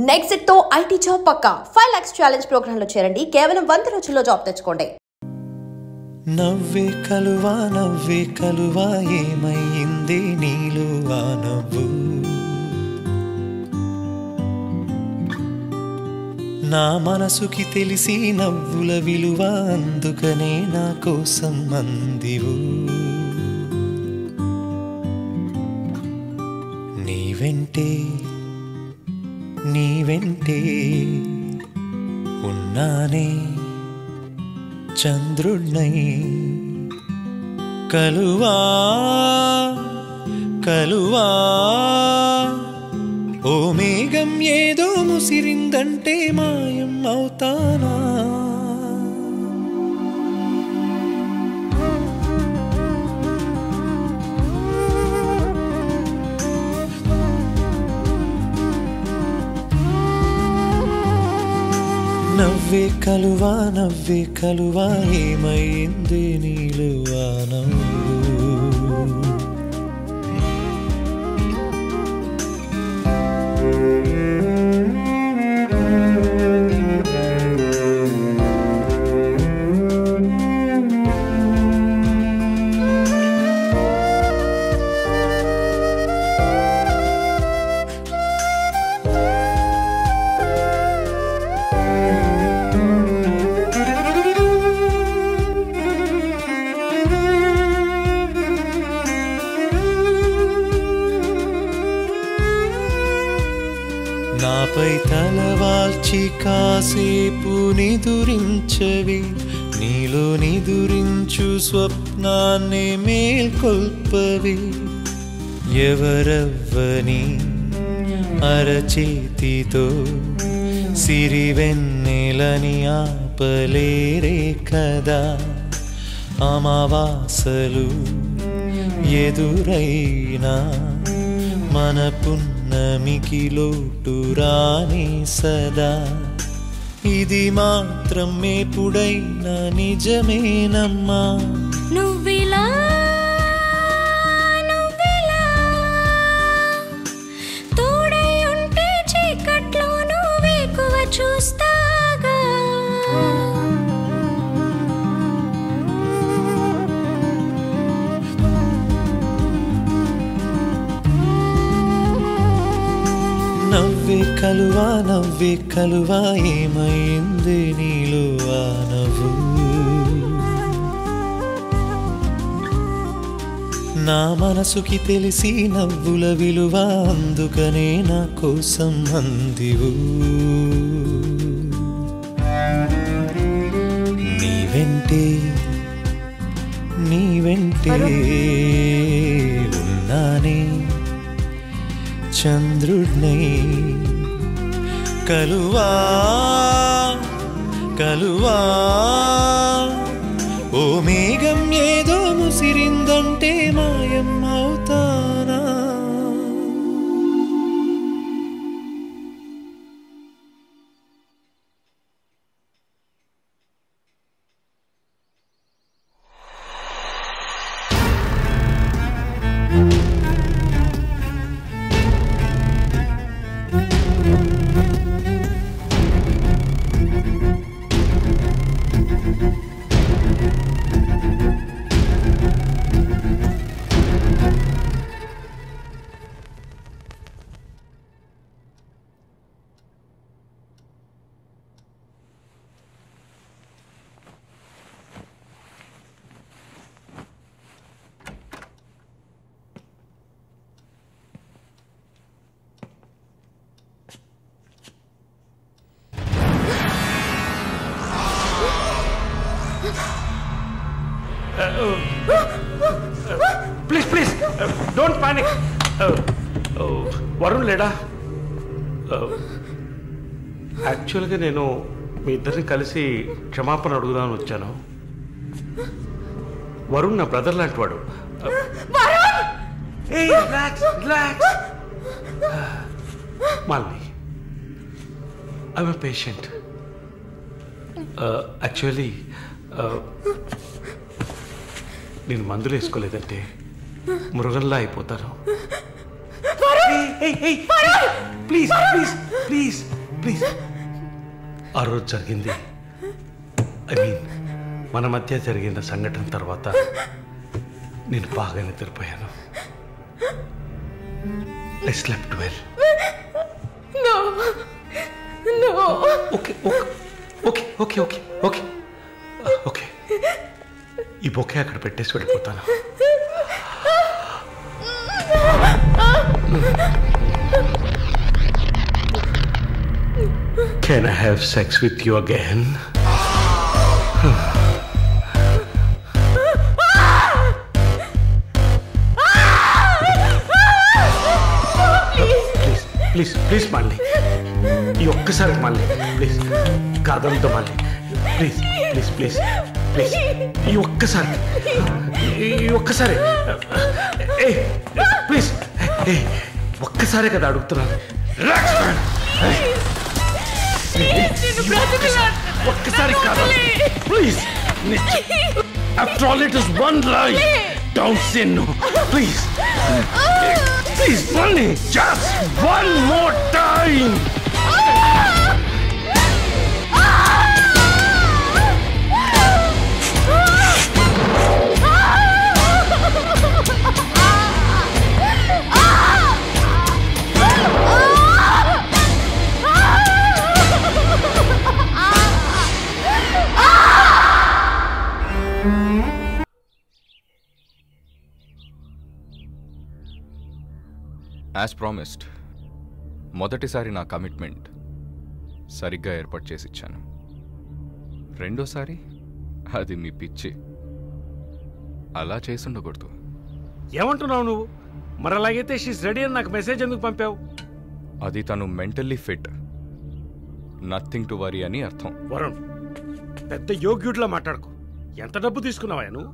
Next తో IT job పక్కా 5 lakhs challenge programme లో చేరండి. కేవలం 100 రోజుల్లో జాబ్ తెచ్చుకోండి. నవ్వే కలువా ఏమైంది నీలో ఆ నవ్వు? నా మనసుకి తెలిసి నవ్వుల విలువ, అందుకనే నా కోసం అందివు. నీ వెంటే ఉన్నానే చంద్రుణ్ణై. కలువా ఓ మేఘం ఏదో ముసిరిందంటే మాయం అవుతానా? నవ్వే కలువా ఏమైంది నీలో ఆ నవ్వు? నాపై తలవాల్చి కాసేపు నిదురించవి, నీలో నిదురించు స్వప్నాన్ని మేల్కొల్పవి. ఎవరవ్వని అరచేతితో సిరివెన్నెలని ఆపలేరే కదా. అమావాసలు ఎదురైనా మన పున్నమికి లోటు రాని సదా. ఇది మాత్రం ఎప్పుడైనా నిజమేనమ్మా. నువ్విలా తోడై ఉంటే చీకట్లో నువ్వెక్కువ చూస్తాగా. నవ్వే కలువా ఏమైంది నీలో ఆ నవ్వు? నా మనసుకి తెలిసి నవ్వుల విలువ, అందుకనే నా కోసం అందివు. నీ వెంటే ఉన్నానే చంద్రుణ్ణై. కలువా ఓ మేఘం ఏదో ముసిరిందంటే మాయం అవుతానా? Please don't panic. వరుణ్ లేడా? యాక్చువల్గా నేను మీ ఇద్దరిని కలిసి క్షమాపణ అడుగుదామని వచ్చాను. వరుణ్ నా బ్రదర్ లాంటి వాడు. Malini, I'm a patient. Actually నేను మందులు వేసుకోలేదంటే మృగంలా అయిపోతాను. Please please please please. ఆ రోజు జరిగింది, ఐ మీన్ మన మధ్య జరిగిన సంఘటన తర్వాత నేను బాగా నిద్రపోయాను. I slept well. No. Okay. ఈ బొకే అక్కడ పెట్టేసి వెళ్ళిపోతాను. Can I have sex with you again? Please మళ్ళీ ఈ ఒక్కసారి మళ్ళీ ప్లీజ్ కాదంతో మళ్ళీ ప్లీజ్ ప్లీజ్ ప్లీజ్ ప్లీజ్ ఈ ఒక్కసారి ప్లీజ్ ఒక్కసారే కదా అడుగుతున్నాను. ఒక్కసారి కాదు please. After all, it is one line. Don't say no. Please. Please, Bunny. Just one more time. As promised మొదటిసారి నా కమిట్మెంట్ సరిగ్గా ఏర్పాటు చేసి ఇచ్చాను. రెండోసారి అది మీ పిచ్చి. అలా చేసి ఉండకూడదు. ఏమంటున్నావు నువ్వు? మరి అలాగైతే షీస్ రెడీ అని నాకు మెసేజ్ ఎందుకు పంపావు? అది తను mentally fit, nothing to worry అని అర్థం. వరుణ్, పెద్ద యోగ్యుడిలా మాట్లాడుకో. ఎంత డబ్బు తీసుకున్నావా నువ్వు?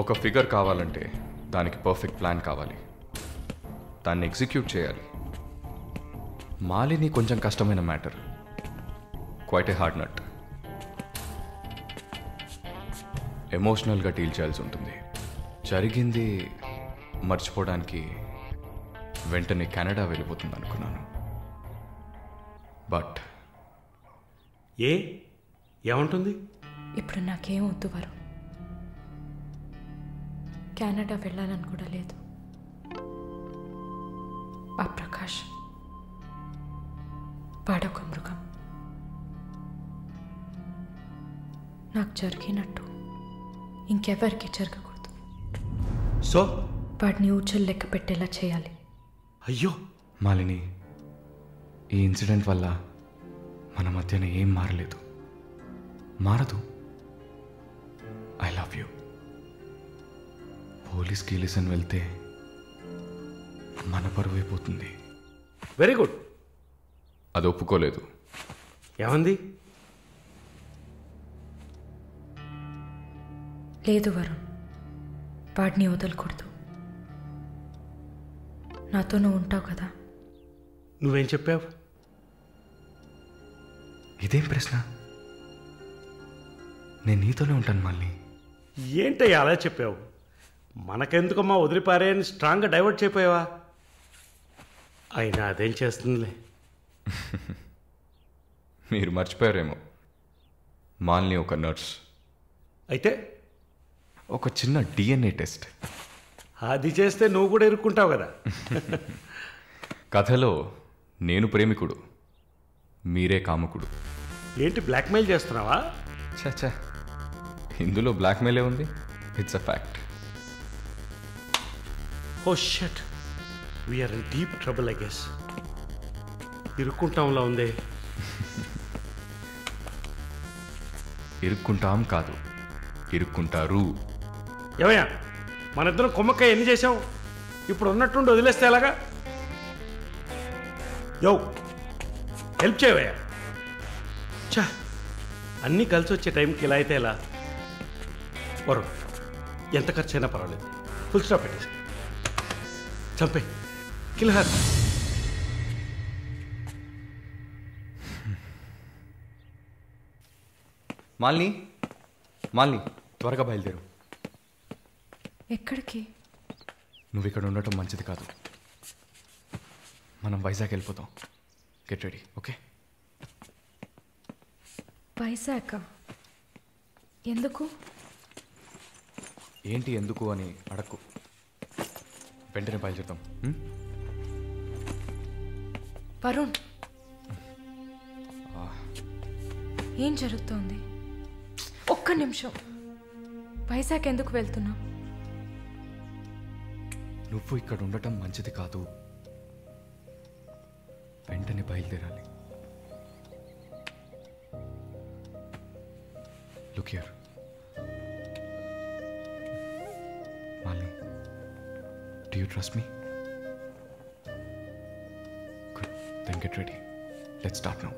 ఒక ఫిగర్ కావాలంటే దానికి పర్ఫెక్ట్ ప్లాన్ కావాలి, దాన్ని ఎగ్జిక్యూట్ చేయాలి. మాలిని కొంచెం కష్టమైన matter, quite a hard nut. ఎమోషనల్గా డీల్ చేయాల్సి ఉంటుంది. జరిగింది మర్చిపోవడానికి వెంటనే కెనడా వెళ్ళిపోతుంది అనుకున్నాను. బట్ ఏమంటుంది? ఇప్పుడు నాకేం వద్దు వరుణ్, కెనడా వెళ్ళాలని కూడా లేదు. ఆ ప్రకాష్ వాడొక మృగం. నాకు జరిగినట్టు ఇంకెవరికి జరగకూడదు. సో వాడిని ఊచలు లెక్క పెట్టేలా చేయాలి. అయ్యో మాలిని, ఈ ఇన్సిడెంట్ వల్ల మన మధ్యన ఏం మారలేదు, మారదు. I love you. పోలీస్కి లిసన్ వెళ్తే మన పరువు అయిపోతుంది. Very good. అది ఒప్పుకోలేదు. ఏమంది? లేదు వరుణ్, వాడిని వదలకూడదు. నాతో నువ్వు ఉంటావు కదా. నువ్వేం చెప్పావు? ఇదేం ప్రశ్న? నేను నీతోనే ఉంటాను మళ్ళీ. ఏంటయ్యా అలా చెప్పావు? మనకెందుకమ్మా వదిలిపారే అని స్ట్రాంగ్గా డైవర్ట్ చేయపోయావా? అయినా అదేం చేస్తుందిలే. మీరు మర్చిపోయారేమో, మాలిని ఒక నర్స్. అయితే ఒక చిన్న DNA టెస్ట్. అది చేస్తే నువ్వు కూడా ఇరుక్కుంటావు కదా. కథలో నేను ప్రేమికుడు, మీరే కాముకుడు. ఏంటి బ్లాక్మెయిల్ చేస్తున్నావా? చచ్చా, ఇందులో బ్లాక్మెయిలే ఉంది. It's a fact. Oh shit, we're in deep trouble I guess. ఇరుక్కుంటాంలా ఉందే. ఇరుక్కుంటాం కాదు, ఇరుక్కుంటారు. ఏమయ్యా, మన ఇద్దరం కొమ్మక్కాయ ఎన్ని చేసాం? ఇప్పుడు ఉన్నట్టుండి వదిలేస్తే ఎలాగా? యో హెల్ప్ చేయవయ్యా. చా, అన్నీ కలిసి వచ్చే టైంకి ఇలా అయితే ఎలా? వరుణ్, ఎంత ఖర్చు అయినా పర్వాలేదు, ఫుల్ స్టాప్ పెట్టేసి చంపే కిల్హర్. మాలిని, మాలిని త్వరగా బయలుదేరు. ఎక్కడికి? నువ్వు ఇక్కడ ఉండటం మంచిది కాదు. మనం వైజాగ్ వెళ్ళిపోతాం. Get ready, okay? వైజాగ్ ఎందుకు? ఏంటి ఎందుకు అని అడక్కు. వెంటనే బయలుదేరుతాం. వరుణ్, ఏం జరుగుతోంది? ఒక్క నిమిషం. వైజాగ్ ఎందుకు వెళ్తున్నావు? నువ్వు ఇక్కడ ఉండటం మంచిది కాదు. వెంటనే బయలుదేరాలి. Look here Malini, do you trust me? Good, then get ready. Let's start now.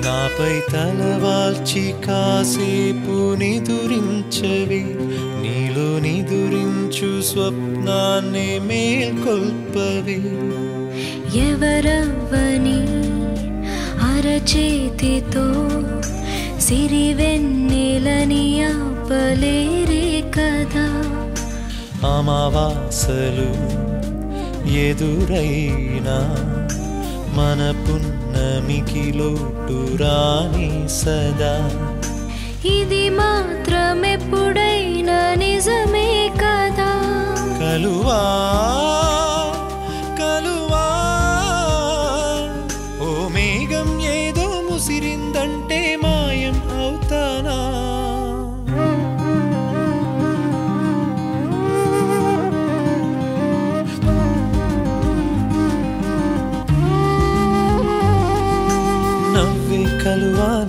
నాపై తలవాల్చి కాసేపు నిదురించవి, నీలో నిదురించు స్వప్నాన్ని మేల్కొల్పవి. ఎవరవ్వని అరచేతితో సిరివెన్నెలని ఆపలేరే కదా. అమావాసలు ఎదురైనా మన పున్నమికి లోటు రాని సదా. ఇది మాత్రమెప్పుడైనా నిజమే కదా. కలువా కలువా ఓ మేఘం ఏదో ముసిరిందంటే మాయం అవుతానా.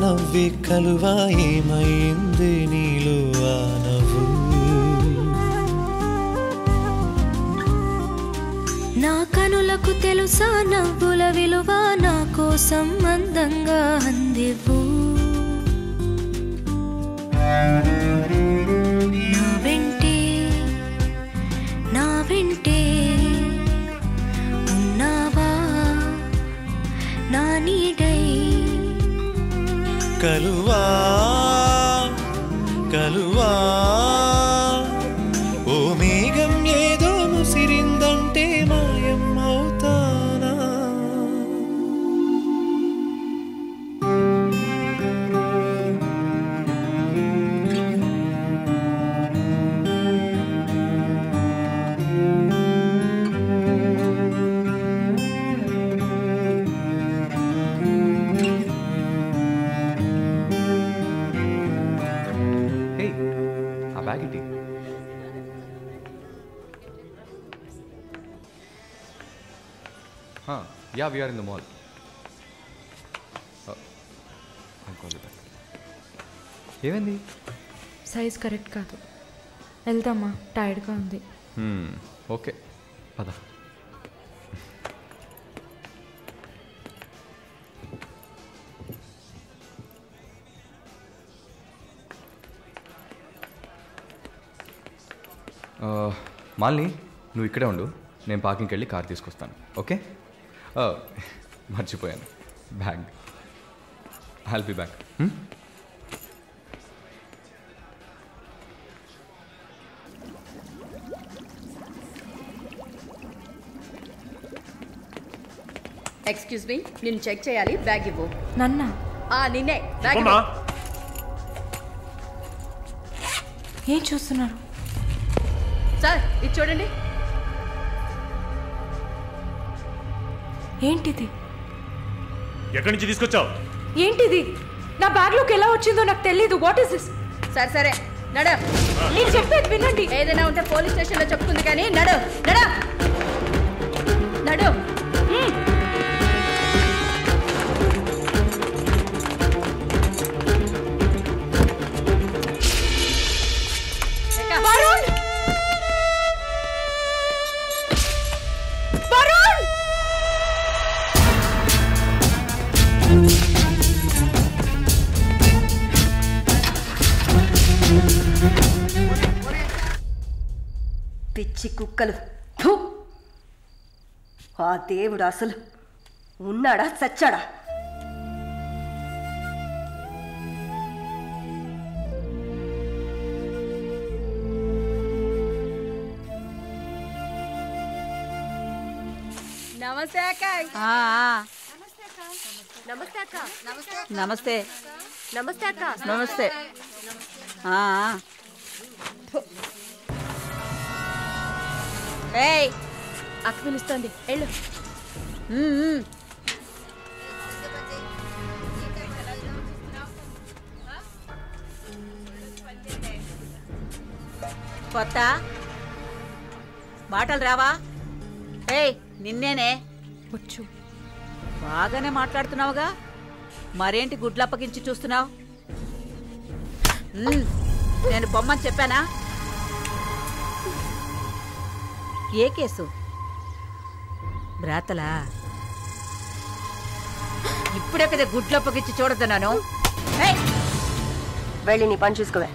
నవ్వే కలువా ఏమైంది నీలో ఆ నవ్వు. నా కనులకు తెలుసా నవ్వుల విలువ, నా కోసం అందంగా అందివ్వు. నా వెంటే ఉన్నావా నా నీడై. కలువా కలువా ఓ మేఘం ఏదో ముసిరిందంటే మాయం అవుతానా. Yeah, we are in the mall. I'll call you back. ఏమైంది? సైజ్ కరెక్ట్ కాదు. వెళ్దామా? టైర్డ్గా ఉంది. ఓకే పద. మాలిని, నువ్వు ఇక్కడే ఉండు, నేను పార్కింగ్కి వెళ్ళి కార్ తీసుకొస్తాను. ఓకే? మర్చిపోయాను bag. I'll be back. Excuse me, నేను చెక్ చేయాలి, బ్యాగ్ ఇవ్వు. నన్నా? నిన్నే. బ్యాగ్ ఏం చూస్తున్నారు సార్? ఇది చూడండి. ఏంటిది? ఎక్కడి నుంచి తీసుకొచ్చావు? ఏంటిది? నా బ్యాగ్లోకి ఎలా వచ్చిందో నాకు తెలీదు. What is this? సరే నడు. నేను చెప్పేది వినండి. ఏదైనా ఉంటే పోలీస్ స్టేషన్లో చెప్తుంది కానీ నడు. పిచ్చి కుక్కలు. ఆ దేవుడు అసలు ఉన్నాడా చచ్చాడా? నమస్తే అక్క. నమస్తే అక్క. నమస్తే నమస్తే అక్క. నమస్తే. ఏయ్ అక్క పిలుస్తోంది, వెళ్ళు. కొత్త మాటలు రావా? ఏయ్ నిన్నేనే. వచ్చు. బాగానే మాట్లాడుతున్నావుగా, మరేంటి గుడ్లు అప్పగించి చూస్తున్నావు? నేను పొమ్మని చెప్పానా? ఏ కేసు? బ్రాతలా? ఇప్పుడే కదా గుడ్లు అప్పగించి చూడతున్నాను. వెళ్ళి నీ పని చూసుకోవే.